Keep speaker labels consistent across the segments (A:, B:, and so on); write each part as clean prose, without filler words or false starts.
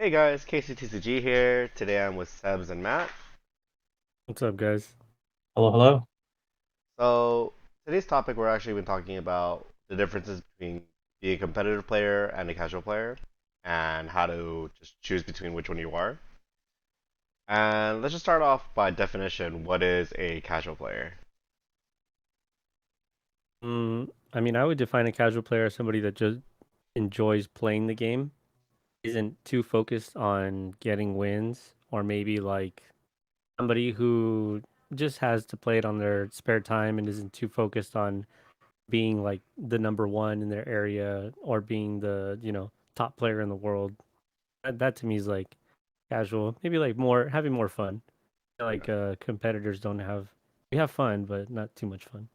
A: Hey guys, KCTCG here. Today I'm with Sebs and Matt.
B: What's up, guys?
C: Hello, hello.
A: So today's topic we're actually been talking about the differences between being a competitive player and a casual player, and how to just choose between which one you are. And let's just start off by definition. What is a casual player?
B: I mean, I would define a casual player as somebody that just enjoys playing the game, isn't too focused on getting wins, or maybe like somebody who just has to play it on their spare time and isn't too focused on being like the number one in their area or being the top player in the world. That to me is like casual, maybe like more having more fun. Like competitors don't have we have fun, but not too much fun.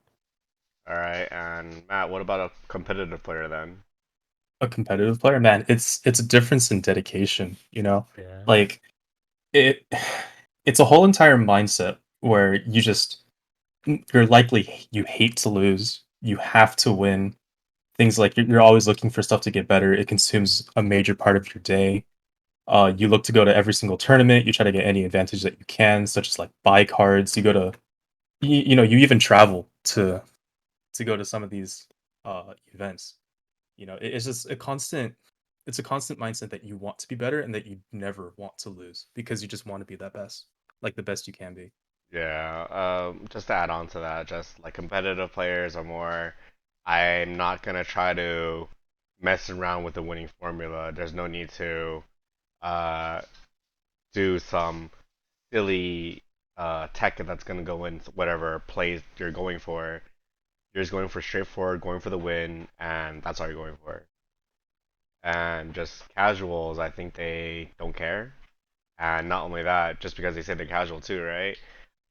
A: All right, and Matt, what about a competitive player then?
C: A competitive player, man, it's a difference in dedication, you know?
B: Yeah.
C: Like it it's a whole entire mindset where you're likely you hate to lose, you have to win. Things like you're always looking for stuff to get better. It consumes a major part of your day. You look to go to every single tournament, you try to get any advantage that you can, such as like buy cards. You go to you even travel to go to some of these events. It's just a constant mindset that you want to be better and that you never want to lose because you just want to be that best, like the best you can be.
A: Yeah, just to add on to that, just like competitive players are more, I'm not gonna try to mess around with the winning formula. There's no need to uh, do some silly tech that's gonna go in whatever plays you're going for. You're just going for straightforward, going for the win, and that's all you're going for. And just casuals, I think they don't care. And not only that, just because they say they're casual too, right?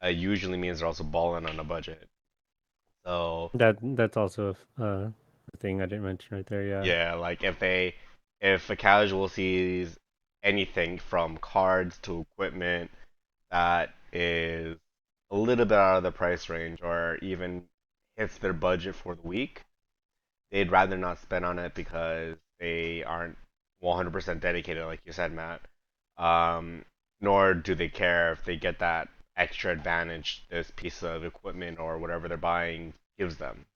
A: Usually means they're also balling on a budget. So
B: That's also a thing I didn't mention right there. Yeah.
A: yeah, like if a casual sees anything from cards to equipment that is a little bit out of the price range or even hits their budget for the week, they'd rather not spend on it because they aren't 100% dedicated, like you said, Matt. Um, Nor do they care if they get that extra advantage this piece of equipment or whatever they're buying gives them.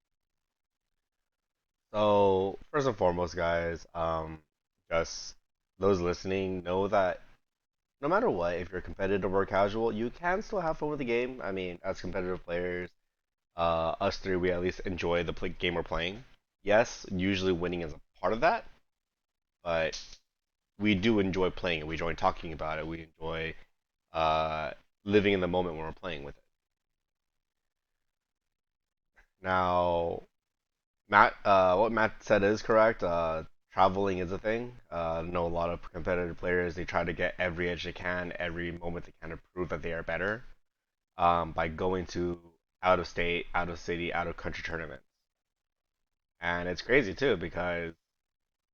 A: So, first and foremost, guys, just those listening know that no matter what, if you're competitive or casual, you can still have fun with the game. I mean, as competitive players, us three, we at least enjoy the game we're playing. Yes, usually winning is a part of that, but we do enjoy playing it. We enjoy talking about it. We enjoy uh, living in the moment when we're playing with it. Now, what Matt said is correct. Traveling is a thing. I know a lot of competitive players. They try to get every edge they can, every moment they can to prove that they are better by going to out of state, out of city, out of country tournaments. And it's crazy too because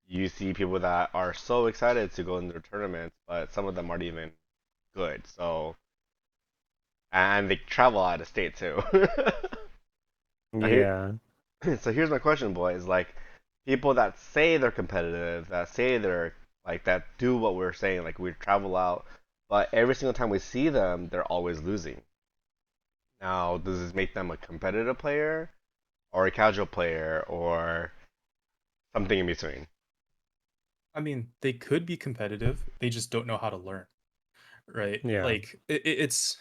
A: you see people that are so excited to go into tournaments, but some of them aren't even good. So, and they travel out of state too. Now here,
B: Yeah.
A: so here's my question, boys. Like, people that say they're competitive, that say they're like that do what we're saying, like we travel out, but every single time we see them, they're always losing. Now, does this make them a competitive player or a casual player or something in between?
C: I mean, they could be competitive, they just don't know how to learn, right?
B: Yeah.
C: Like it's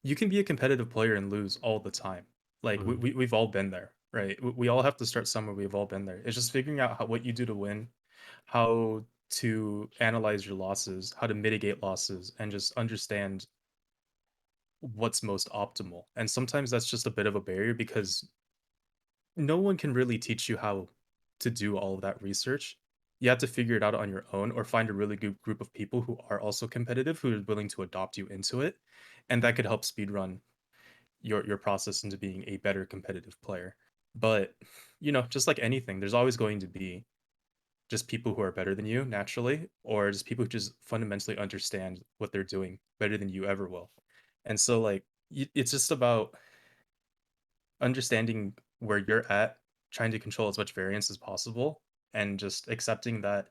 C: you can be a competitive player and lose all the time. Like
B: Mhm.
C: we've all been there, right? We all have to start somewhere. We've all been there. It's just figuring out what you do to win, how to analyze your losses, how to mitigate losses, and just understand what's most optimal. And sometimes that's just a bit of a barrier because no one can really teach you how to do all of that research. You have to figure it out on your own or find a really good group of people who are also competitive who are willing to adopt you into it. And that could help speedrun your process into being a better competitive player. But, just like anything, there's always going to be just people who are better than you naturally, or just people who just fundamentally understand what they're doing better than you ever will. And so, like, it's just about understanding where you're at, trying to control as much variance as possible, and just accepting that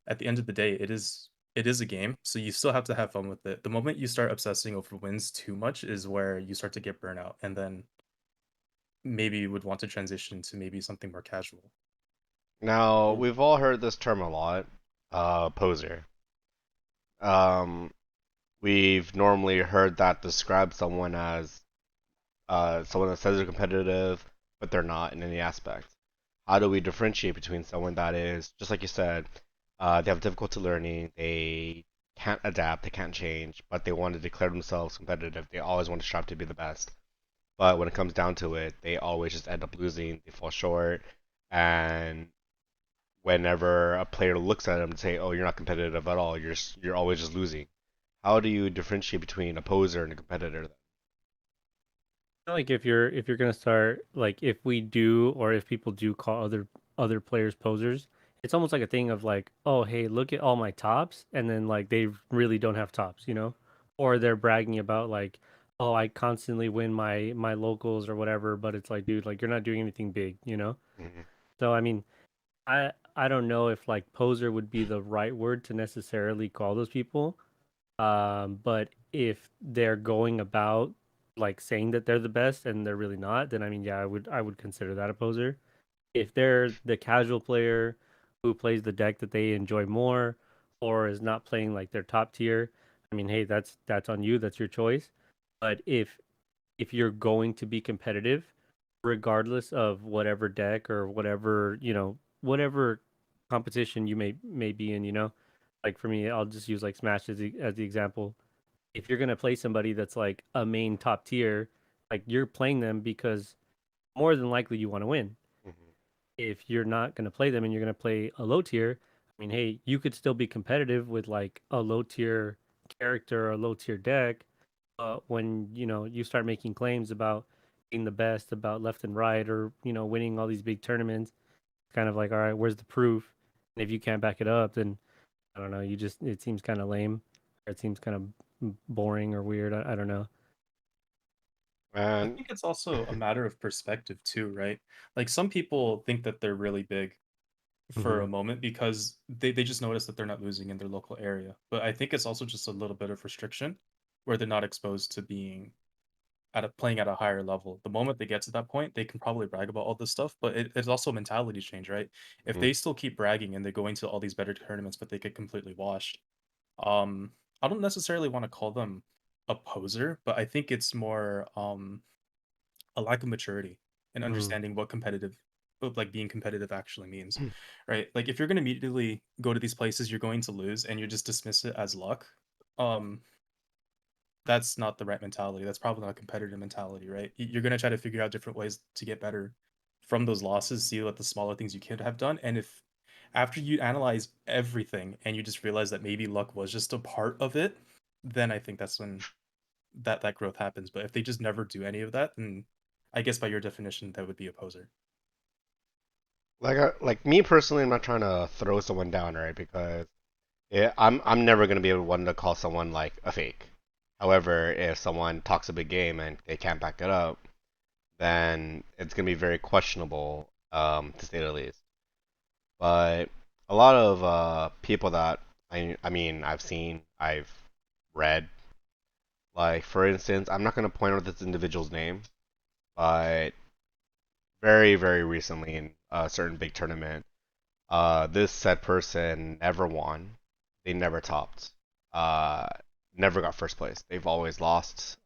C: at the end of the day, it is. it is a game, so you still have to have fun with it. The moment you start obsessing over wins too much is where you start to get burnout, and then maybe you would want to transition to maybe something more casual.
A: Now,
B: Mm.
A: we've all heard this term a lot, poser. Um, we've normally heard that describe someone as someone that says they're competitive, but they're not in any aspect. How do we differentiate between someone that is, just like you said, they have difficulty learning, they can't adapt, they can't change, but they want to declare themselves competitive. They always want to strive to be the best. But when it comes down to it, they always just end up losing, they fall short, and whenever a player looks at them and say, "Oh, you're not competitive at all. You're always just losing." How do you differentiate between a poser and a competitor?
B: Like if you're gonna start like if we do or if people do call other players posers, it's almost like a thing of like, oh hey, look at all my tops, and then like they really don't have tops, you know, or they're bragging about like, oh I constantly win my locals or whatever, but it's like, dude, like you're not doing anything big, you know.
A: Mm-hmm.
B: So I mean, I don't know if like poser would be the right word to necessarily call those people. But if they're going about like saying that they're the best and they're really not, then I mean, yeah, I would consider that a poser. If they're the casual player who plays the deck that they enjoy more or is not playing like their top tier, I mean, hey, that's on you, that's your choice. But if you're going to be competitive, regardless of whatever deck or whatever, whatever competition you may be in, like for me, I'll just use like Smash as the example. If you're gonna play somebody that's like a main top tier, like you're playing them because more than likely you want to win.
A: Mm-hmm.
B: If you're not gonna play them and you're gonna play a low tier, I mean, hey, you could still be competitive with like a low tier character or a low tier deck. When you start making claims about being the best, about left and right, or winning all these big tournaments, kind of like, all right, where's the proof? And if you can't back it up, then I don't know. It seems kind of lame. Or it seems kind of boring or weird. I don't know.
C: I
A: And
C: think it's also a matter of perspective too, right? Like some people think that they're really big for
B: Hmm.
C: a moment because they just notice that they're not losing in their local area. But I think it's also just a little bit of restriction where they're not exposed to being playing at a higher level. The moment they get to that point, they can probably brag about all this stuff, but it's also a mentality change, right? If
A: mm,
C: they still keep bragging and they go into all these better tournaments, but they get completely washed, um, I don't necessarily want to call them a poser, but I think it's more a lack of maturity and
B: Mm.
C: understanding what like being competitive actually means, right? Like if you're going to immediately go to these places you're going to lose and you just dismiss it as luck, um, that's not the right mentality. That's probably not a competitive mentality, right? You're going to try to figure out different ways to get better from those losses, see what the smaller things you could have done. And if after you analyze everything and you just realize that maybe luck was just a part of it, then I think that's when that growth happens. But if they just never do any of that, then I guess by your definition, that would be a poser.
A: like me personally, I'm not trying to throw someone down, right? Because I'm never gonna be able one to call someone like a fake. However, if someone talks a big game and they can't back it up, then it's gonna be very questionable, to say the least. But a lot of people that I mean I've seen, I've read, like for instance, I'm not gonna point out this individual's name, but very very recently in a certain big tournament, this said person never won, they never topped, uh, never got first place. They've always lost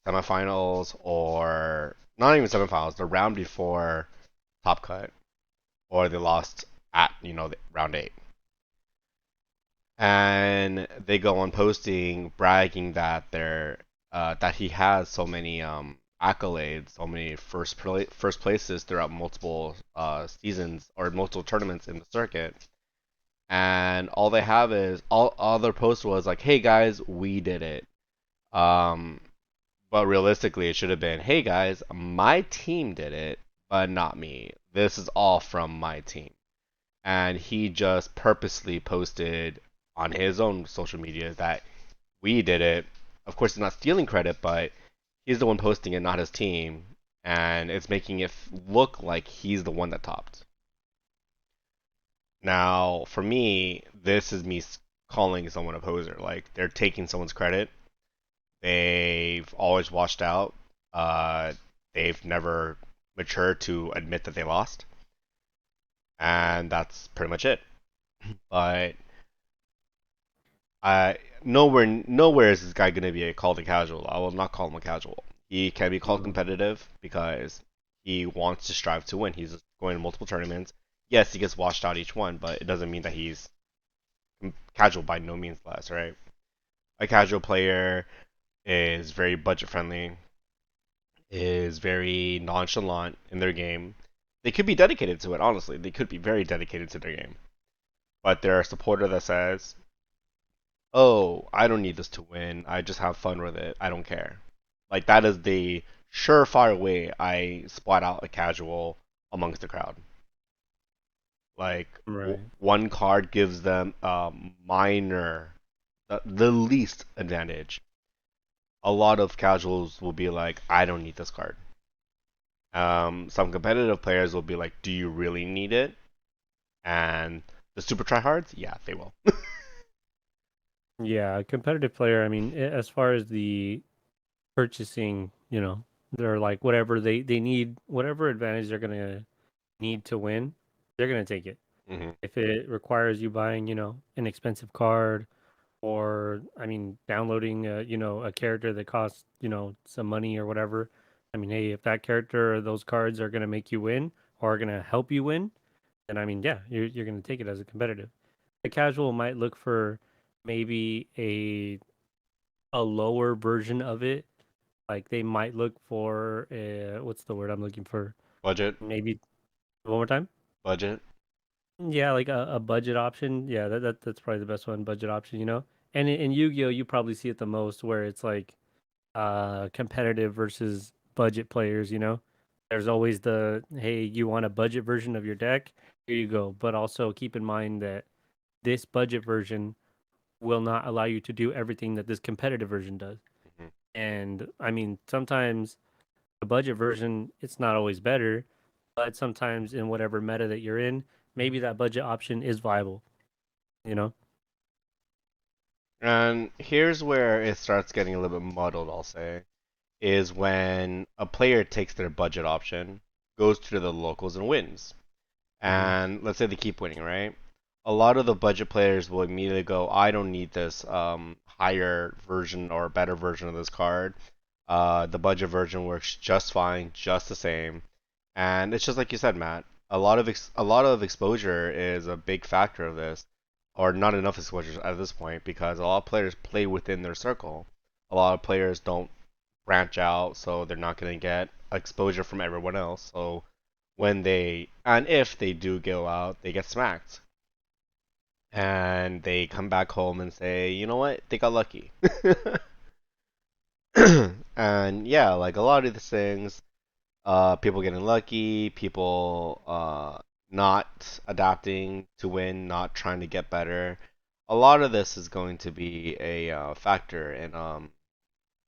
A: semifinals or not even semifinals, the round before top cut, or they lost at round eight. And they go on posting bragging that that he has so many accolades, so many first places throughout multiple seasons or multiple tournaments in the circuit. And all they have is all their post was like, "Hey guys, we did it." Um, but realistically, it should have been, "Hey guys, my team did it, but not me. This is all from my team." And he just purposely posted on his own social media that we did it. Of course, he's not stealing credit, but he's the one posting it, not his team, and it's making it look like he's the one that topped. Now, for me, this is me calling someone a poser. Like they're taking someone's credit. They've always washed out. Uh, they've never matured to admit that they lost, and that's pretty much it. But nowhere is this guy gonna be called a casual. I will not call him a casual. He can be called
B: Mm.
A: competitive because he wants to strive to win. He's going to multiple tournaments. Yes, he gets washed out each one, but it doesn't mean that he's casual by no means less, right? A casual player is very budget friendly, is very nonchalant in their game. They could be dedicated to it, honestly. They could be very dedicated to their game. But they're a supporter that says, oh, I don't need this to win. I just have fun with it. I don't care. Like, that is the surefire way I spot out a casual amongst the crowd. Like,
B: Right.
A: one card gives them a minor, the least advantage. A lot of casuals will be like, I don't need this card. Some competitive players will be like, do you really need it? And the super tryhards, yeah, they will.
B: Yeah, a competitive player. I mean, as far as the purchasing, they're like whatever they need, whatever advantage they're gonna need to win, they're gonna take it.
A: Hmm.
B: If it requires you buying, an expensive card, or I mean, downloading, a character that costs, some money or whatever. I mean, hey, if that character or those cards are gonna make you win or are gonna help you win, then I mean, yeah, you're gonna take it as a competitive. A casual might look for maybe a lower version of it. Like they might look for what's the word I'm looking for?
A: Budget,
B: Maybe one more time.
A: budget.
B: Yeah, like a budget option. Yeah, that's probably the best one. Budget option, And in Yu-Gi-Oh, you probably see it the most, where it's like competitive versus budget players. There's always the, hey, you want a budget version of your deck? Here you go. But also keep in mind that this budget version will not allow you to do everything that this competitive version does.
A: Hmm.
B: And I mean, sometimes the budget version, it's not always better, but sometimes in whatever meta that you're in, maybe that budget option is viable, you know?
A: And here's where it starts getting a little bit muddled, I'll say, is when a player takes their budget option, goes to the locals and wins.
B: Hmm.
A: And let's say they keep winning, right? A lot of the budget players will immediately go, I don't need this higher version or better version of this card. The budget version works just fine, just the same. And it's just like you said, Matt. A lot of exposure is a big factor of this, or not enough exposure at this point, because a lot of players play within their circle. A lot of players don't branch out, so they're not going to get exposure from everyone else. So when they and if they do go out, they get smacked, and they come back home and say, you know what, they got lucky. And yeah, like a lot of these things, people getting lucky, people not adapting to win, not trying to get better. A lot of this is going to be a factor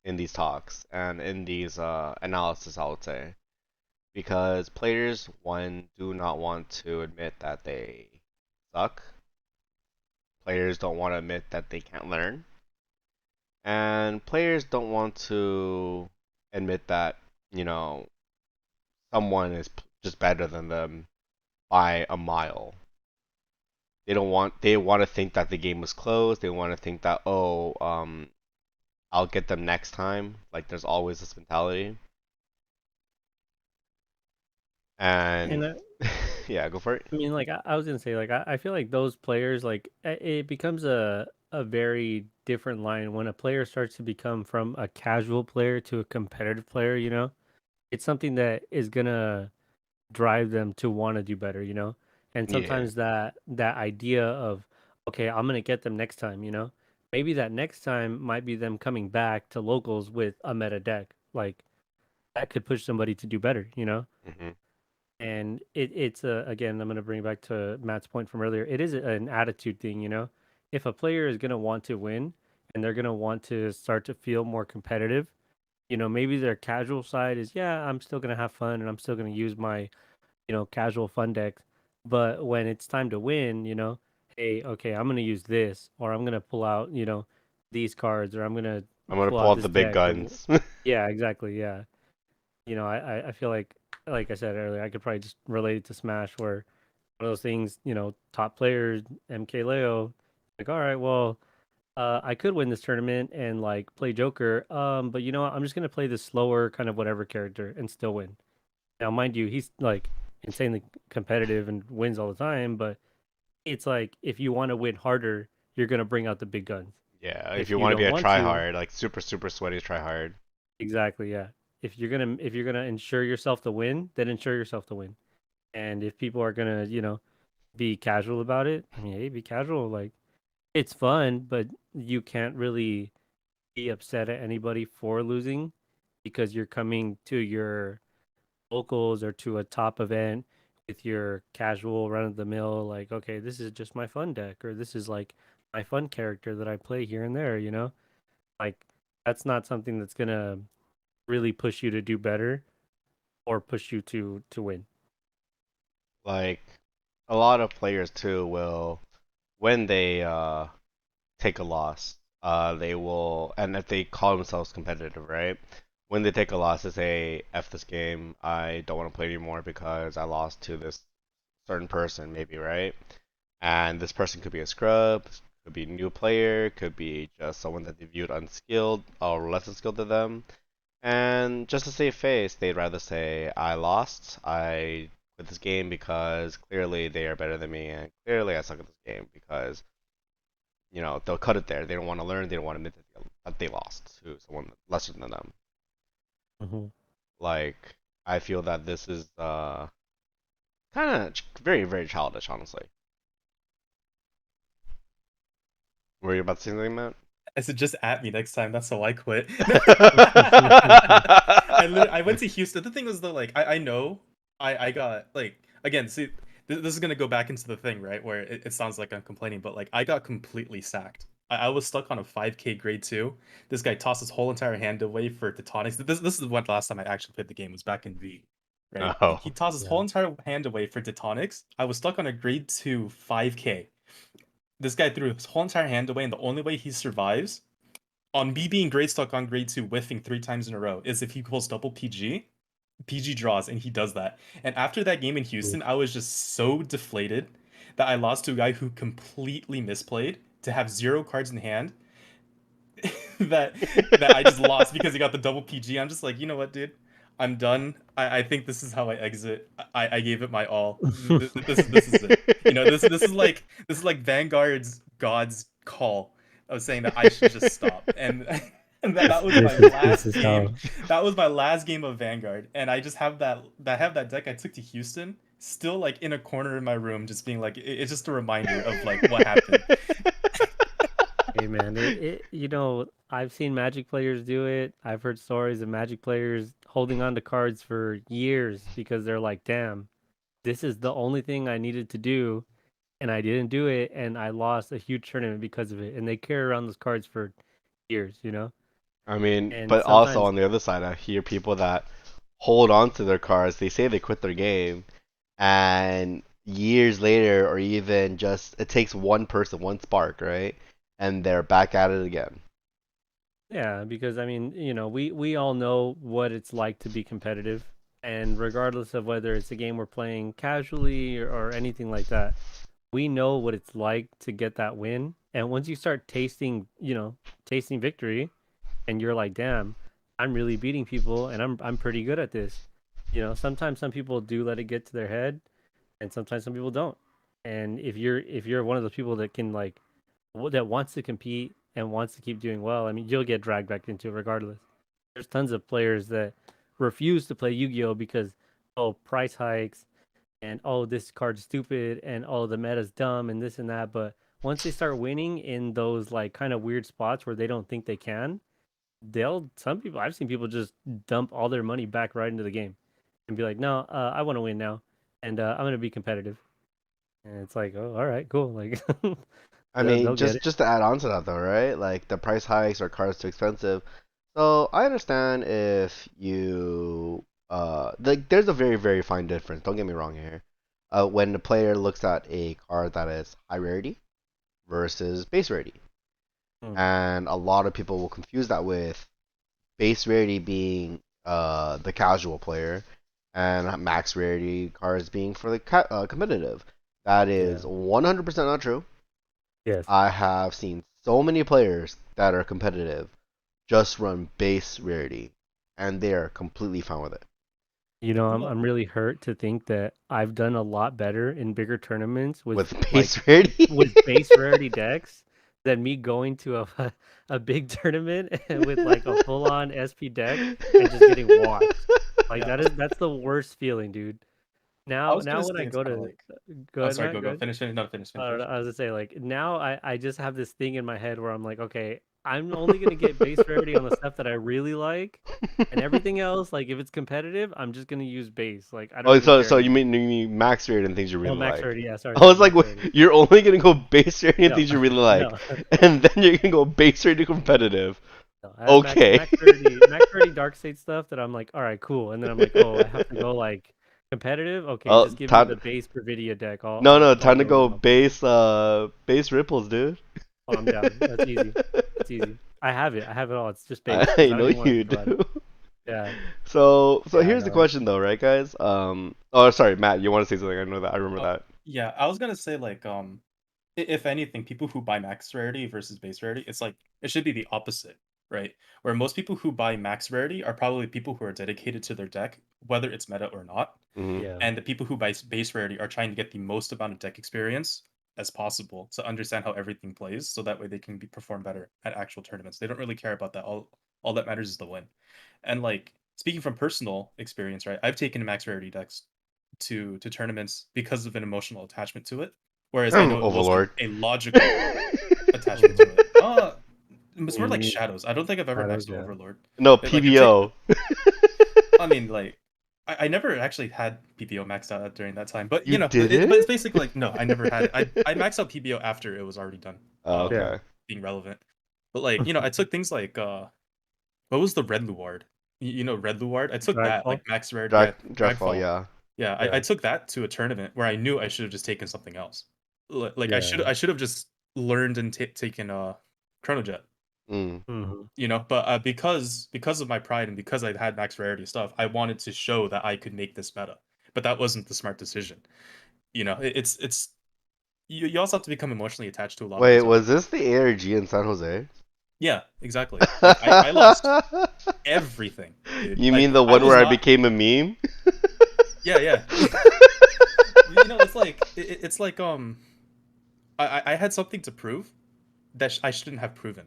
A: in these talks and in these analysis, I would say, because players one do not want to admit that they suck. Players don't want to admit that they can't learn, and players don't want to admit that you know someone is just better than them by a mile. They want to think that the game was closed. They want to think that, oh, I'll get them next time. Like there's always this mentality.
B: And
A: And yeah, go for it.
B: I mean, like I was gonna say, like I feel like those players, like it becomes a very different line when a player starts to become from a casual player to a competitive player. It's something that is gonna drive them to want to do better. And
A: Yeah.
B: sometimes that idea of, okay, I'm gonna get them next time. Maybe that next time might be them coming back to locals with a meta deck. Like that could push somebody to do better.
A: Hmm.
B: And it's again, I'm going to bring it back to Matt's point from earlier. It is an attitude thing. If a player is going to want to win and they're going to want to start to feel more competitive, maybe their casual side is, yeah, I'm still going to have fun and I'm still going to use my, casual fun deck. But when it's time to win, hey, okay, I'm gonna use this, or I'm gonna pull out, these cards, or I'm gonna
A: I'm gonna
B: pull
A: pull
B: out
A: out
B: this
A: the big
B: deck, or
A: guns.
B: yeah, exactly, yeah. I feel like I said earlier, I could probably just relate it to Smash, where one of those things, top players, MK Leo, like, all right, well, I could win this tournament and like play Joker, but you know what? I'm just gonna play this slower kind of whatever character and still win. Now, mind you, he's like insanely competitive and wins all the time, but it's like if you want to win harder, you're gonna bring out the big guns.
A: Yeah, if
B: If
A: you
B: you
A: want to be
B: don't
A: a
B: want to,
A: tryhard, like super super sweaty tryhard.
B: exactly, yeah. If you're gonna ensure yourself the win, then ensure yourself the win. And if people are gonna, be casual about it, I mean, hey, be casual. Like it's fun, but you can't really be upset at anybody for losing because you're coming to your locals or to a top event with your casual run of the mill, like, okay, this is just my fun deck, or this is like my fun character that I play here and there. Like that's not something that's gonna really push you to do better or push you to win.
A: Like a lot of players too will when they take a loss, they will, and if they call themselves competitive, right? When they take a loss, they say, "F this game. I don't want to play anymore because I lost to this certain person, maybe, right?" And this person could be a scrub, could be a new player, could be just someone that they viewed unskilled or less skilled than them. And just to save face, they'd rather say, I lost, I quit this game because clearly they are better than me, and clearly I suck at this game because, they'll cut it there. They don't want to learn, they don't want to admit that they lost to someone lesser than them.
B: Hmm.
A: Like, I feel that this is kind of very, very childish, honestly. Were you about to say something, Matt?
C: I said just at me next time. That's how I quit. No.
B: Hmm.
C: I went to Houston. The thing was though, like I know I got like again. See, this is gonna go back into the thing, right? Where it sounds like I'm complaining, but like I got completely sacked. I was stuck on a 5K grade two. This guy tossed his whole entire hand away for Tectonics. This is when last time I actually played the game was back in V, right?
A: Oh,
C: He tossed his
B: Yeah.
C: whole entire hand away for Tectonics. I was stuck on a grade two 5K. This guy threw his whole entire hand away, and the only way he survives on me being grade stuck on grade two, whiffing three times in a row, is if he pulls double PG. PG draws, and he does that. And after that game in
B: Oof.
C: Houston, I was just so deflated that I lost to a guy who completely misplayed to have zero cards in hand that I just lost because he got the double PG. I'm just like, you know what, dude? I'm done. I think this is how I exit. I gave it my all. This is it. This is like Vanguard's God's call of saying that I should just stop. And and that was my
B: This
C: last
B: is
C: game.
B: how.
C: That was my last game of Vanguard. And I just have that deck I took to Houston still like in a corner in my room, just being like it's just a reminder of like what happened.
B: Hey man, I've seen Magic players do it. I've heard stories of Magic players holding on to cards for years because they're like, damn, this is the only thing I needed to do, and I didn't do it, and I lost a huge tournament because of it. And they carry around those cards for years.
A: I mean,
B: And
A: but also
B: sometimes,
A: on the other side, I hear people that hold on to their cars. They say they quit their game, and years later, or even just it takes one person, one spark, right? And they're back at it again.
B: yeah, because I mean, we all know what it's like to be competitive, and regardless of whether it's a game we're playing casually or anything like that, we know what it's like to get that win. And once you start tasting victory, and you're like, damn, I'm really beating people, and I'm pretty good at this. Sometimes some people do let it get to their head, and sometimes some people don't. And if you're one of those people that can like that wants to compete and wants to keep doing well, I mean, you'll get dragged back into it regardless. There's tons of players that refuse to play Yu-Gi-Oh because price hikes and this card's stupid and the meta's dumb and this and that. But once they start winning in those like kind of weird spots where they don't think they can, some people I've seen people just dump all their money back right into the game and be like, no, I want to win now, and I'm gonna be competitive. And it's like, oh, all right, cool. Like
A: I mean,
B: they'll get
A: just
B: it.
A: just to add on to that though, right? Like the price hikes or cars too expensive. So I understand if you like there's a very, very fine difference. Don't get me wrong here. when the player looks at a card that is high rarity versus base rarity.
B: Hmm.
A: And a lot of people will confuse that with base rarity being the casual player and max rarity cards being for the competitive. That
B: Yeah.
A: is 100% not true.
B: Yes.
A: I have seen so many players that are competitive just run base rarity, and they are completely fine with it.
B: You know, I'm
C: Well,
B: I'm really hurt to think that I've done a lot better in bigger tournaments with
A: With
B: like
A: base rarity,
B: with base rarity decks than me going to a big tournament with like a full on SP deck and just getting washed. Like
C: yeah,
B: that's the worst feeling, dude.
C: I
B: Now
C: was gonna
B: now when
C: say
B: I
C: it's
B: go
C: kind of
B: to
C: like.
B: go
C: Oh,
B: ahead,
C: sorry.
B: Matt,
C: Go
B: go
C: go.
B: ahead.
C: Finish. Finish. No, finish. Finish
B: I don't know,
C: first.
B: I was gonna say like now I just have this thing in my head where I'm like, okay, I'm only gonna get base rarity on the stuff that I really like, and everything else, like if it's competitive, I'm just gonna use base. Like I don't
A: oh,
B: even care
A: so
B: anymore.
A: you mean max rarity and things you
B: Oh,
A: really
B: max
A: like?
B: rarity, yeah,
A: I was like,
B: max
A: wait,
B: rarity.
A: you're only gonna go base rarity and
B: No,
A: things you really like,
B: no,
A: and then you're gonna go base rarity competitive.
B: no. I have
A: Okay.
B: max rarity dark state stuff that I'm like, all right, cool, and then I'm like, oh, I have to go like competitive. Okay, just give me
A: Time.
B: the base Pervidia deck.
A: No, no,
B: I'll
A: time to
B: go,
A: go base ripples, dude.
B: Oh, I'm down. That's easy. That's easy. I have it. I have it all. It's just base because
A: I
B: I don't
A: know
B: even want to
A: you
B: think about it.
A: do.
B: Yeah.
A: So
B: Yeah.
A: here's the
B: No.
A: question though, right, guys? Oh, sorry, Matt, you want to say something? I know that. I remember
C: Oh,
A: that.
C: yeah, I was gonna say like if anything, people who buy max rarity versus base rarity, it's like it should be the opposite, right? Where most people who buy max rarity are probably people who are dedicated to their deck, whether it's meta or not.
A: Hmm.
B: Yeah.
C: And the people who buy base rarity are trying to get the most amount of deck experience as possible to understand how everything plays, so that way they can perform better at actual tournaments. They don't really care about that. All that matters is the win. And like speaking from personal experience, right? I've taken max rarity decks to tournaments because of an emotional attachment to it, whereas I know it wasn't
A: Overlord.
C: a logical attachment to
B: Mhm.
C: it. It's more like
B: Mm,
C: Shadows. I don't think I've ever
B: Shadows.
C: maxed
B: Yeah.
C: Overlord.
A: No,
C: Like you're taking.
A: PBO.
C: I mean, like I never actually had PPO maxed out during that time, but
A: You
C: but it's
A: didn't?
C: basically like no, I never had it. I maxed out PPO after it was already done,
A: Oh,
B: Yeah.
A: okay.
C: being relevant. But like I took things like what was the Red Luard? Red Luard. I took that like
B: Dragfall.
C: max rare. Yeah,
A: Dragfall,
C: Dragfall.
A: yeah.
C: Yeah, I
B: Yeah.
C: took that to a tournament where I knew I should have just taken something else. Like
B: Yeah.
C: I should have just learned and taken Chronojet.
A: Mm.
B: Hmm.
C: But because of my pride and because I had max rarity stuff, I wanted to show that I could make this meta. But that wasn't the smart decision. It's you also have to become emotionally attached to a lot of
A: Wait,
C: these other
A: was
C: things.
A: this the ARG in San Jose?
C: Yeah, exactly. Like I lost everything, dude.
A: You
C: Like
A: mean the
C: I
A: one
C: was
A: where I
C: not.
A: became a meme?
C: Yeah, yeah. It's like it's like I had something to prove that I shouldn't have proven,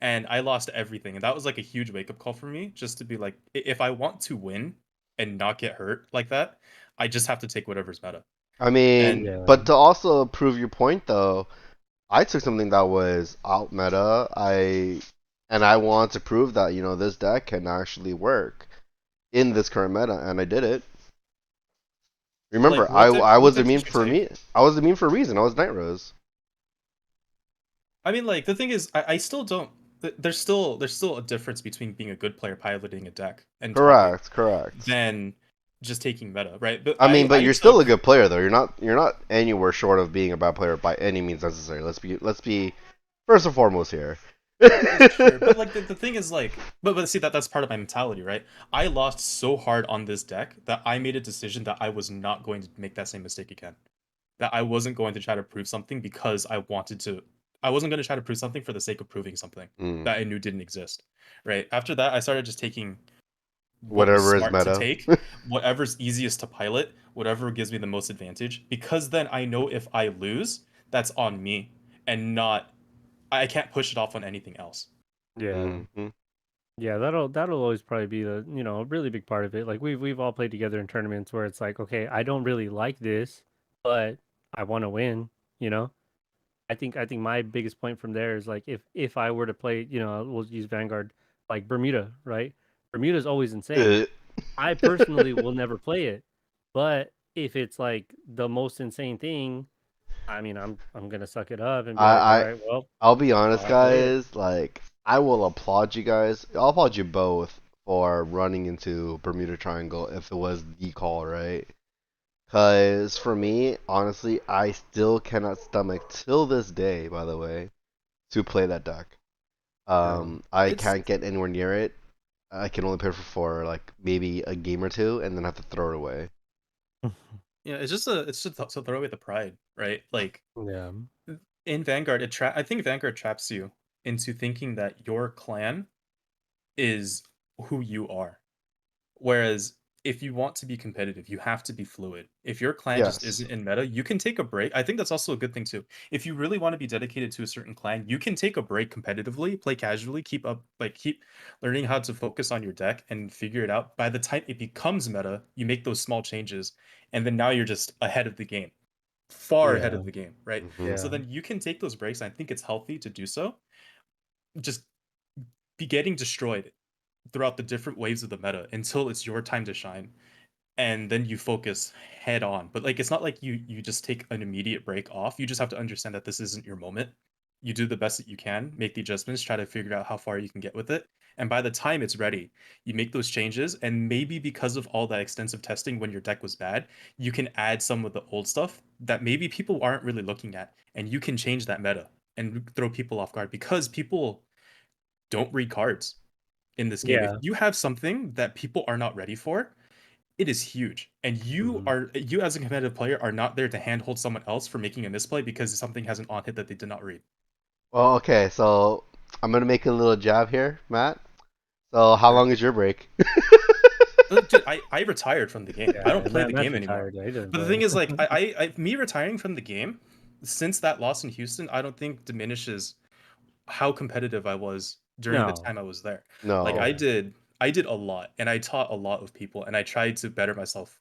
C: and I lost everything, and that was like a huge wake up call for me, just to be like, if I want to win and not get hurt like that, I just have to take whatever's meta.
A: I mean,
C: And
B: Yeah.
A: but to also prove your point though, I took something that was out meta. I wanted to prove that, this deck can actually work in this current meta, and I did it.
C: like,
A: Remember, I
C: what
A: was a
C: decks did
A: meme
C: you
A: for
C: take?
A: me. I was a meme for a reason. I was Night Rose.
C: I mean, like the thing is, I still don't. There's still a difference between being a good player piloting a deck and talking
A: Correct, correct.
C: than just taking meta, right? But
A: I mean, but
C: I
A: you're still a
C: took.
A: good player though. You're not anywhere short of being a bad player by any means necessary. Let's be first and foremost here.
C: Sure, but like the thing is like, but see that's part of my mentality, right? I lost so hard on this deck that I made a decision that I was not going to make that same mistake again. That I wasn't going to try to prove something because I wanted to. I wasn't going to try to prove something for the sake of proving something
A: Mm,
C: that I knew didn't exist, right? After that, I started just taking what was
A: whatever is
C: smart to
A: meta.
C: take, whatever's easiest to pilot, whatever gives me the most advantage, because then I know if I lose, that's on me and not. I can't push it off on anything else.
B: Yeah.
A: Hmm.
B: Yeah. That'll always probably be a really big part of it. Like we've all played together in tournaments where it's like, okay, I don't really like this, but I want to win. You know. I think my biggest point from there is like if I were to play, we'll use Vanguard like Bermuda, right? Bermuda's always insane. I personally will never play it, but if it's like the most insane thing, I mean, I'm gonna suck it up and be like, all
A: I
B: right, well,
A: I'll be
B: I'll
A: honest,
B: have to play it.
A: guys. Like, I will applaud you guys. I'll applaud you both for running into Bermuda Triangle if it was the call, right?
D: Because for me, honestly, I still cannot stomach till this day, by the way, to play that deck.
B: Yeah.
D: I
C: It's
D: can't get anywhere near it. I can only play for like maybe a game or two, and then have to throw it away.
C: yeah, it's just to throw away the pride, right? Like
B: Yeah.
C: in Vanguard, I think Vanguard traps you into thinking that your clan is who you are. Whereas if you want to be competitive, you have to be fluid. If your clan just
D: Yes.
C: isn't in meta, you can take a break. I think that's also a good thing too. If you really want to be dedicated to a certain clan, you can take a break competitively, play casually, keep learning how to focus on your deck and figure it out. By the time it becomes meta, you make those small changes, and then now you're just ahead of the game, far ahead
B: Yeah.
C: of the game, right?
D: Hmm.
C: So
B: Yeah.
C: then you can take those breaks. I think it's healthy to do so. Just be getting destroyed throughout the different waves of the meta until it's your time to shine, and then you focus head on. But like it's not like you just take an immediate break off. You just have to understand that this isn't your moment. You do the best that you can, make the adjustments, try to figure out how far you can get with it. And by the time it's ready, you make those changes. And maybe because of all that extensive testing when your deck was bad, you can add some of the old stuff that maybe people aren't really looking at. And you can change that meta and throw people off guard because people don't read cards in this game. If
B: Yeah.
C: you have something that people are not ready for, it is huge. And
B: Hmm.
C: you as a competitive player are not there to handhold someone else for making a misplay because something has an on hit that they did not read.
D: Well, okay, so I'm gonna make a little jab here, Matt. So how
C: Okay.
D: long is your break?
C: Dude, I retired from the game. I
B: Yeah.
C: don't play the
B: Matt's
C: game anymore.
B: retired. Yeah, he doesn't
C: But the
B: play.
C: thing is, like, me retiring from the game since that loss in Houston, I don't think diminishes how competitive I was during the
B: No.
C: time I was there. Like,
D: No.
B: Yeah.
C: I did a lot, and I taught a lot of people, and I tried to better myself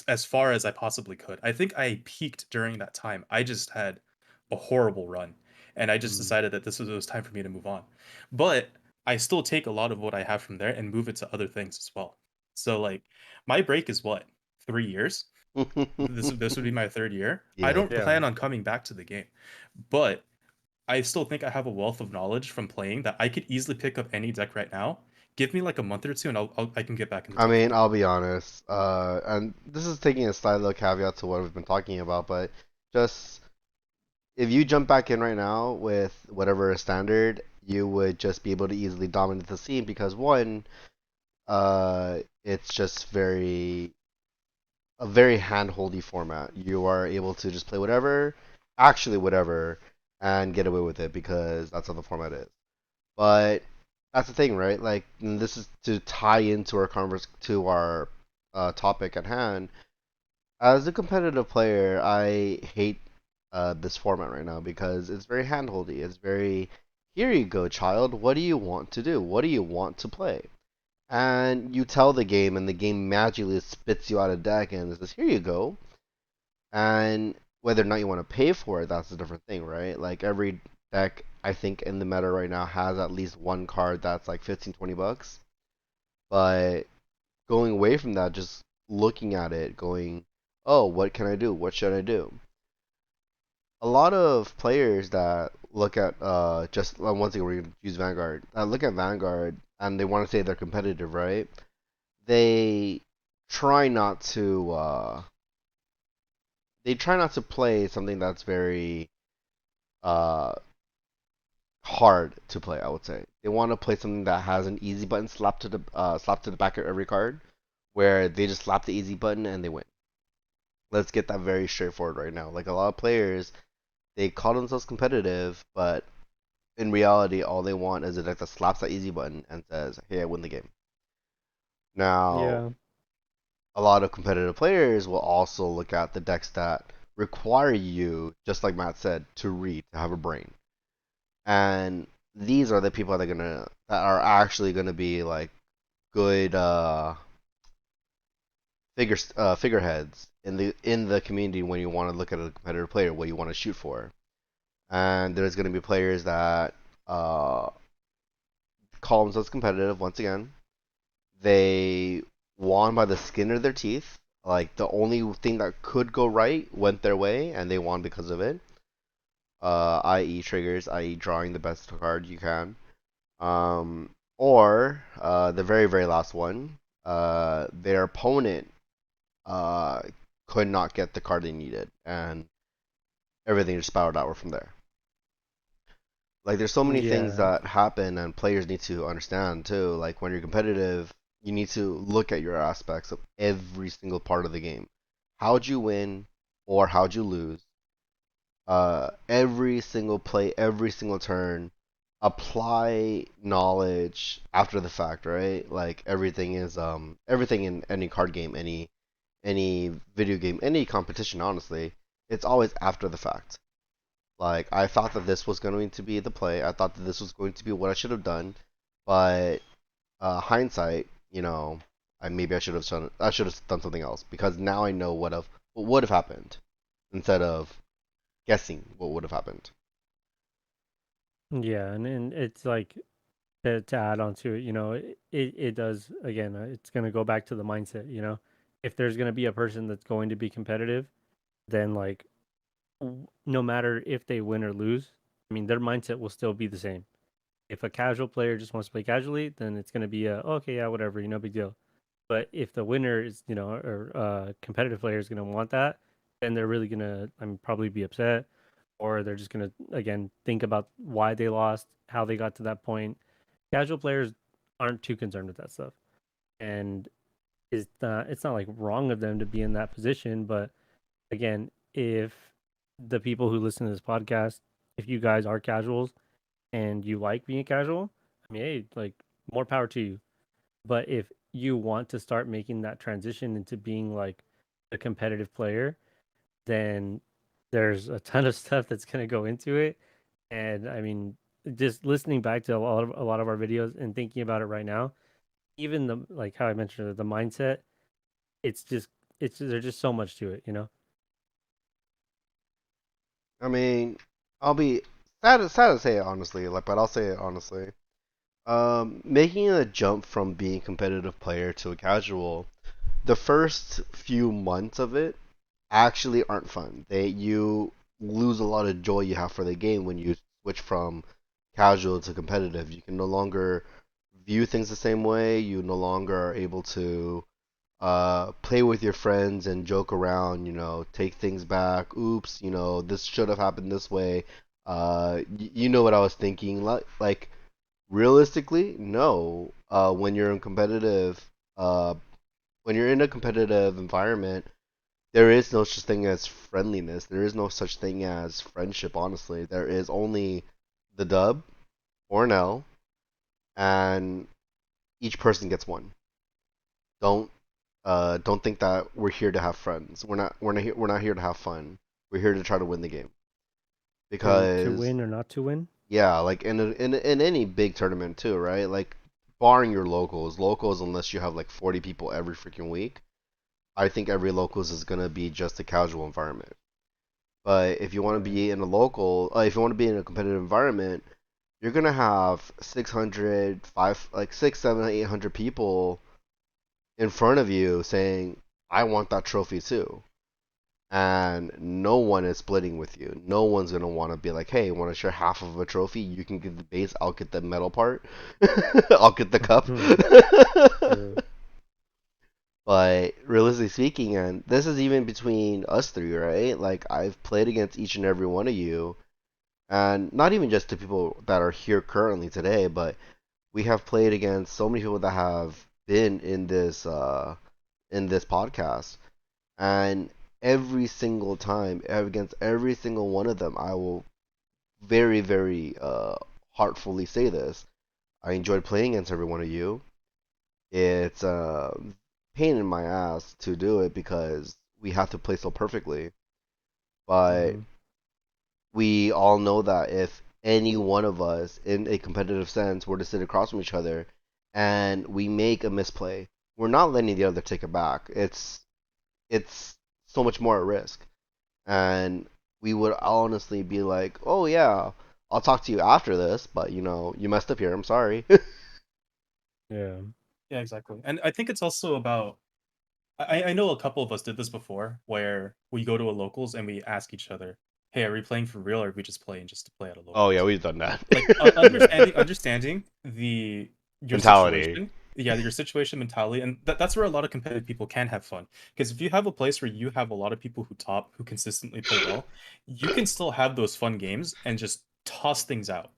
C: as far as I possibly could. I think I peaked during that time. I just had a horrible run, and I just
B: Mm.
C: decided that it was time for me to move on. But I still take a lot of what I have from there and move it to other things as well. So like my break is what, 3 years? This would be my third year. I
D: Yeah.
C: don't
B: Yeah.
C: plan on coming back to the game, but I still think I have a wealth of knowledge from playing that I could easily pick up any deck right now. Give me like a month or two, and I can get back into
D: I
C: top
D: mean,
C: 4.
D: I'll be honest, and this is taking a slight little caveat to what we've been talking about, but just if you jump back in right now with whatever is standard, you would just be able to easily dominate the scene because one, it's just a very hand-holdy format. You are able to just play whatever, actually whatever, and get away with it because that's how the format is. But that's the thing, right? Like, and this is to tie into our topic at hand. As a competitive player, I hate this format right now because it's very handholdy. It's very, here you go, child. What do you want to do? What do you want to play? And you tell the game, and the game magically spits you out a deck and says, here you go. And whether or not you want to pay for it, that's a different thing, right? Like every deck, I think in the meta right now has at least one card that's like 15, 20 bucks. But going away from that, just looking at it, going, oh, what can I do? What should I do? A lot of players that look at just one thing we're gonna use Vanguard. Look at Vanguard and they want to say they're competitive, right? They try not to play something that's very uh hard to play, I would say. They want to play something that has an easy button slapped to the back of every card, where they just slap the easy button and they win. Let's get that very straightforward right now. Like a lot of players, they call themselves competitive, but in reality, all they want is a deck that slaps that easy button and says, "Hey, I win the game." Now,
B: Yeah.
D: a lot of competitive players will also look at the decks that require you, just like Matt said, to read, to have a brain. And these are the people that are actually gonna be like good figureheads in the community when you want to look at a competitive player, what you want to shoot for. And there's gonna be players that uh, call themselves competitive. Once again, they won by the skin of their teeth. Like the only thing that could go right went their way, and they won because of it. I.e. triggers, i.e. drawing the best card you can. Or the very, very last one, their opponent uh, could not get the card they needed, and everything just spiraled outward from there. Like there's so many things
B: Yeah,
D: that happen and players need to understand too. Like when you're competitive, you need to look at your aspects of every single part of the game. How'd you win or how'd you lose? Every single play, every single turn, apply knowledge after the fact, right? Like everything in any card game, any video game, any competition, honestly, it's always after the fact. Like I thought that this was going to be the play. I thought that this was going to be what I should have done, but hindsight, I should have done something else because now I know what would have happened instead of guessing what would have happened.
B: yeah, and it's like to add on to it, it does again. It's gonna go back to the mindset. If there's gonna be a person that's going to be competitive, then like no matter if they win or lose, I mean their mindset will still be the same. If a casual player just wants to play casually, then it's gonna be okay, yeah, whatever, no big deal. But if the winner is, or competitive player is gonna want that, then they're really gonna, probably be upset, or they're just gonna again think about why they lost, how they got to that point. Casual players aren't too concerned with that stuff, and it's not like wrong of them to be in that position. But again, if the people who listen to this podcast, if you guys are casuals and you like being casual, I mean, hey, like more power to you. But if you want to start making that transition into being like a competitive player, then there's a ton of stuff that's going to go into it. And I mean, just listening back to a lot of our videos and thinking about it right now, even the like how I mentioned the mindset, it's just there's just so much to it.
D: I mean, I'll be sad to say it honestly, like, but I'll say it honestly. Making a jump from being a competitive player to a casual, the first few months of it actually aren't fun. You lose a lot of joy you have for the game when you switch from casual to competitive. You can no longer view things the same way. You no longer are able to play with your friends and joke around. Take things back. Oops, this should have happened this way. You know what I was thinking. Like realistically, no. When you're in a competitive environment, there is no such thing as friendliness. There is no such thing as friendship, honestly. There is only the dub or an L, and each person gets one. Don't don't think that we're here to have friends. We're not here to have fun. We're here to try to win the game.
B: To
D: Because
B: win or not to win.
D: yeah, like in any big tournament too, right? Like barring your locals unless you have like 40 people every freaking week, I think every locals is gonna be just a casual environment. But if you want to
B: Right.
D: be in a local, if you want to be in a competitive environment, you're gonna have 600, like 6, 7, 800 people in front of you saying, "I want that trophy too," and no one is splitting with you. No one's gonna want to be like, "Hey, want to share half of a trophy? You can get the base, I'll get the metal part, I'll get the cup."
B: True.
D: But realistically speaking, and this is even between us three, right? Like I've played against each and every one of you, and not even just the people that are here currently today, but we have played against so many people that have been in this podcast, and every single time against every single one of them, I will very very heartfully say this: I enjoyed playing against every one of you. It's pain in my ass to do it because we have to play so perfectly. But
B: Hmm.
D: we all know that if any one of us, in a competitive sense, were to sit across from each other and we make a misplay, we're not letting the other take it back. It's so much more at risk, and we would honestly be like, "Oh yeah, I'll talk to you after this, but you messed up here. I'm sorry."
B: Yeah.
C: Yeah, exactly. And I think it's also about I know a couple of us did this before where we go to a locals and we ask each other, "Hey, are we playing for real or are we just playing just to play at a
D: Oh yeah,
C: locals?"
D: we've done that.
C: Like understanding the your
A: Mentality.
C: situation. yeah, your situation mentality, and that's where a lot of competitive people can have fun. Because if you have a place where you have a lot of people who consistently play well, you can still have those fun games and just toss things out,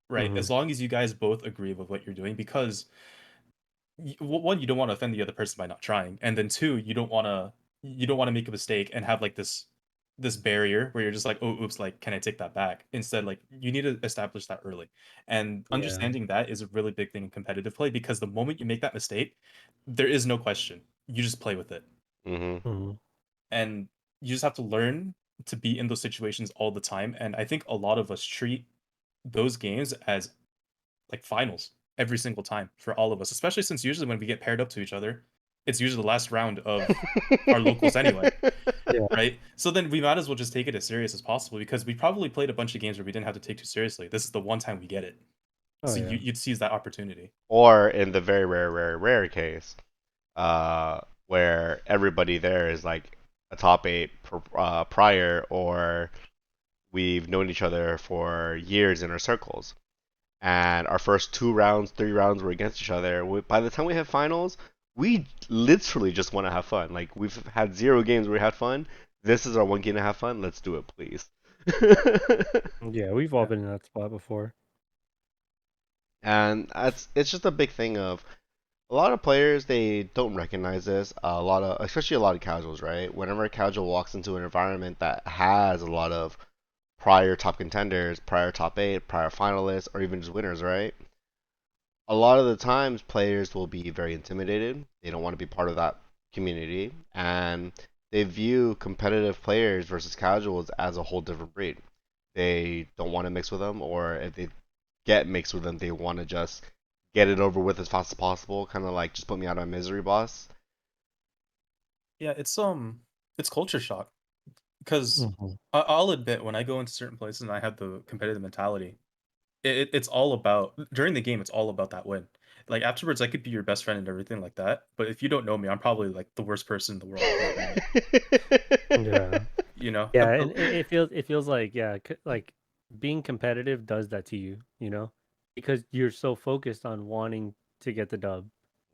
C: right?
B: Hmm.
C: As long as you guys both agree with what you're doing, because one, you don't want to offend the other person by not trying, and then two, you don't want to make a mistake and have like this barrier where you're just like, oh, oops, like, can I take that back? Instead, like, you need to establish that early. And
B: Yeah.
C: understanding that is a really big thing in competitive play, because the moment you make that mistake, there is no question. You just play with it.
A: Hmm.
B: Hmm.
C: And you just have to learn to be in those situations all the time. And I think a lot of us treat those games as like finals every single time for all of us, especially since usually when we get paired up to each other, it's usually the last round of our locals anyway,
B: Yeah.
C: right? So then we might as well just take it as serious as possible, because we probably played a bunch of games where we didn't have to take too seriously. This is the one time we get it.
B: Oh
C: So
B: yeah.
C: you'd seize that opportunity.
A: Or in the very rare, rare, rare case, uh, where everybody there is like a top eight prior, or we've known each other for years in our circles, and our first 2 rounds, 3 rounds were against each other. By the time we have finals, we literally just want to have fun. Like, we've had 0 games where we had fun. This is our one game to have fun. Let's do it, please.
B: Yeah, we've all
C: Yeah.
B: been in that spot before.
A: And it's just a big thing of a lot of players, they don't recognize this. A lot of, especially a lot of casuals, right? Whenever a casual walks into an environment that has a lot of prior top contenders, prior top eight, prior finalists, or even just winners, right? A lot of the times players will be very intimidated. They don't want to be part of that community, and they view competitive players versus casuals as a whole different breed. They don't want to mix with them, or if they get mixed with them, they want to just get it over with as fast as possible, kind of like just put me out of my misery, boss.
C: Yeah, it's culture shock, because
B: Hmm.
C: I'll admit, when I go into certain places and I have the competitive mentality, it's all about, during the game, it's all about that win. Like, afterwards, I could be your best friend and everything like that, but if you don't know me, I'm probably like the worst person in the world in that moment.
B: Yeah.
C: You know?
B: Yeah, and it feels like, yeah, like being competitive does that to you, because you're so focused on wanting to get the dub.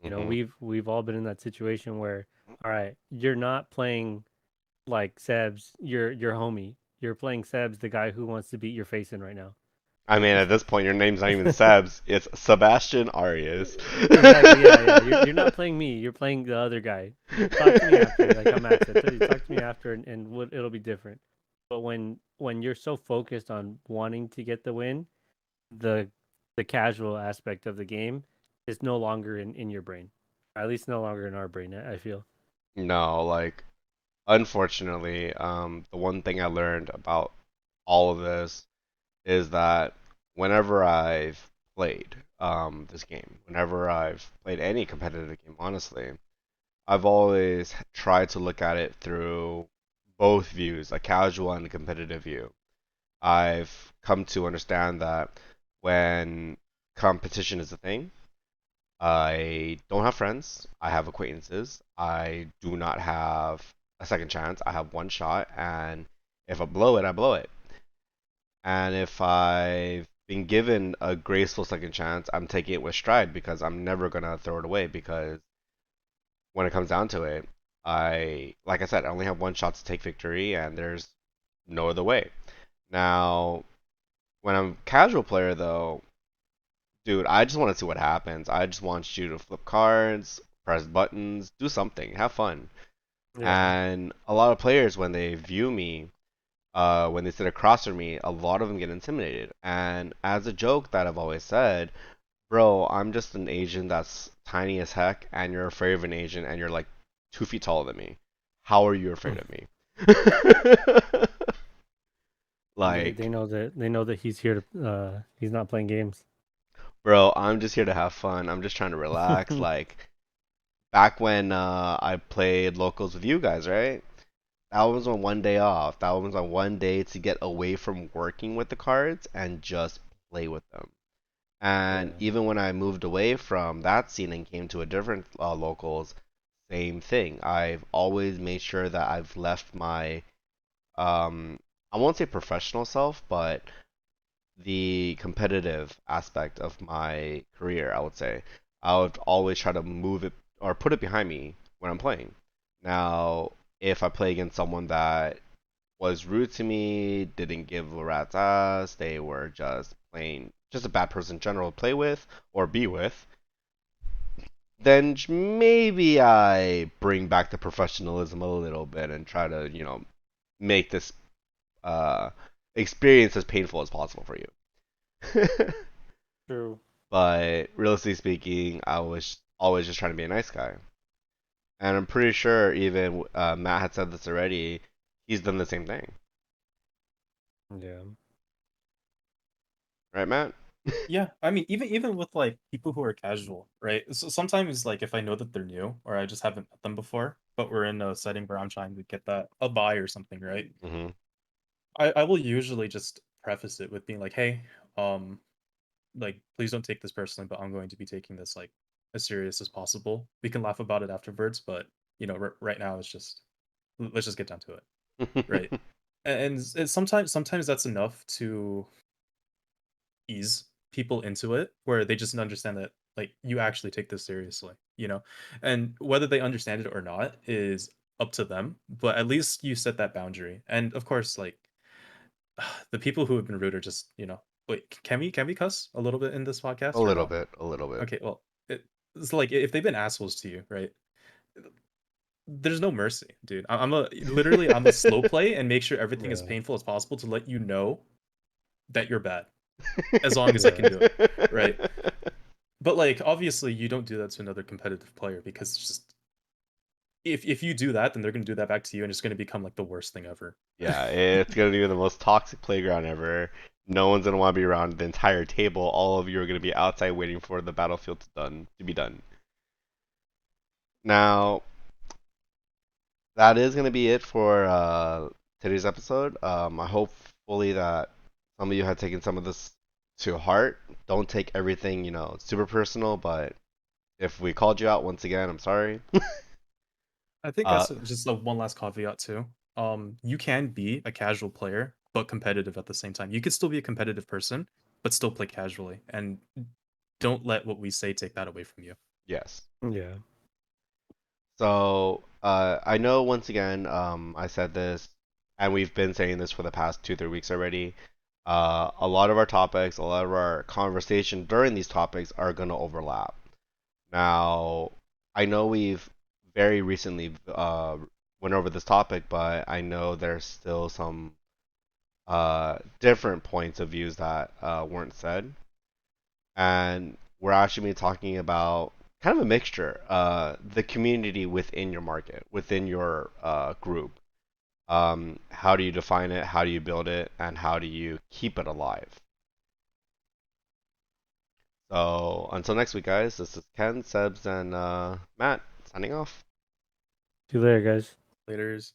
A: Hmm.
B: We've all been in that situation where, all right, you're not playing like Sebs, your homie. You're playing Sebs, the guy who wants to beat your face in right now.
A: I mean, at this point, your name's not even Sebs. It's Sebastian Arias.
B: Exactly, yeah, yeah. You're not playing me. You're playing the other guy. Talk to me after. Like how Max said, talk to me after, and it'll be different. But when you're so focused on wanting to get the win, the the casual aspect of the game is no longer in your brain. Or at least no longer in our brain, I feel.
A: No, like, unfortunately, the one thing I learned about all of this is that whenever I've played this game, whenever I've played any competitive game, honestly, I've always tried to look at it through both views, a casual and a competitive view. I've come to understand that when competition is a thing, I don't have friends, I have acquaintances, I do not have a second chance, I have one shot, and if I blow it, I blow it. And if I've been given a graceful second chance, I'm taking it with stride because I'm never gonna throw it away because when it comes down to it, like I said, I only have one shot to take victory and there's no other way. Now, when I'm a casual player though, dude, I just want to see what happens. I just want you to flip cards, press buttons, do something, have fun.
B: Yeah.
A: And a lot of players, when they view me, when they sit across from me, a lot of them get intimidated. And as a joke that I've always said, bro, I'm just an Asian that's tiny as heck, and you're afraid of an Asian, and you're like 2 feet taller than me. How are you afraid of me?
B: They
A: Like,
B: know that he's here to he's not playing games.
A: bro, I'm just here to have fun. I'm just trying to relax. Like, back when I played locals with you guys, right? That was on one day off. That was on one day to get away from working with the cards and just play with them. And
B: Yeah.
A: even when I moved away from that scene and came to a different locals, same thing. I've always made sure that I've left my I won't say professional self, but the competitive aspect of my career, I would say. I would always try to move it or put it behind me when I'm playing. Now, if I play against someone that was rude to me, didn't give a rat's ass, they were just plain just a bad person in general to play with or be with, then maybe I bring back the professionalism a little bit and try to, make this uh, experience as painful as possible for you.
B: True.
A: But realistically speaking, I was always just trying to be a nice guy. And I'm pretty sure even Matt had said this already. He's done the same thing,
B: Yeah.
A: right, Matt?
C: Yeah, I mean, even with like people who are casual, right? So sometimes like if I know that they're new or I just haven't met them before, but we're in a setting where I'm trying to get that a buy or something, right?
A: Hmm.
C: I will usually just preface it with being like, hey, um, like please don't take this personally, but I'm going to be taking this like as serious as possible. We can laugh about it afterwards, but right now it's just let's just get down to it, right? And sometimes that's enough to ease people into it where they just understand that like you actually take this seriously, and whether they understand it or not is up to them, but at least you set that boundary. And of course, like the people who have been rude are just, wait, can we cuss a little bit in this
A: A
C: podcast or
A: little
C: no?
A: bit, a little bit.
C: Okay, well, it's like if they've been assholes to you, right? There's no mercy, dude. I'm a slow play and make sure everything as
B: Yeah.
C: painful as possible to let you know that you're bad as long as I
B: Yeah.
C: can do it, right? But like obviously you don't do that to another competitive player because it's just if you do that, then they're gonna do that back to you and it's gonna become like the worst thing ever.
A: Yeah, it's gonna be the most toxic playground ever. No one's gonna want to be around the entire table. All of you are gonna be outside waiting for the battlefield to be done. Now, that is gonna be it for today's episode. I hope fully that some of you had taken some of this to heart. Don't take everything, super personal, but if we called you out once again, I'm sorry.
C: I think
A: Uh,
C: that's just one last caveat too. You can be a casual player but competitive at the same time. You could still be a competitive person but still play casually, and don't let what we say take that away from you.
A: yes.
B: Yeah.
A: So, I know once again, I said this, and we've been saying this for the past 2, 3 weeks already. A lot of our topics, a lot of our conversation during these topics are going to overlap. Now, I know we've very recently went over this topic, but I know there's still some different points of views that weren't said, and we're actually talking about kind of a mixture, the community within your market, within your group. How do you define it? How do you build it? And how do you keep it alive? So until next week, guys, this is Ken, Sebs, and Matt signing off.
B: See you later, guys.
C: Later's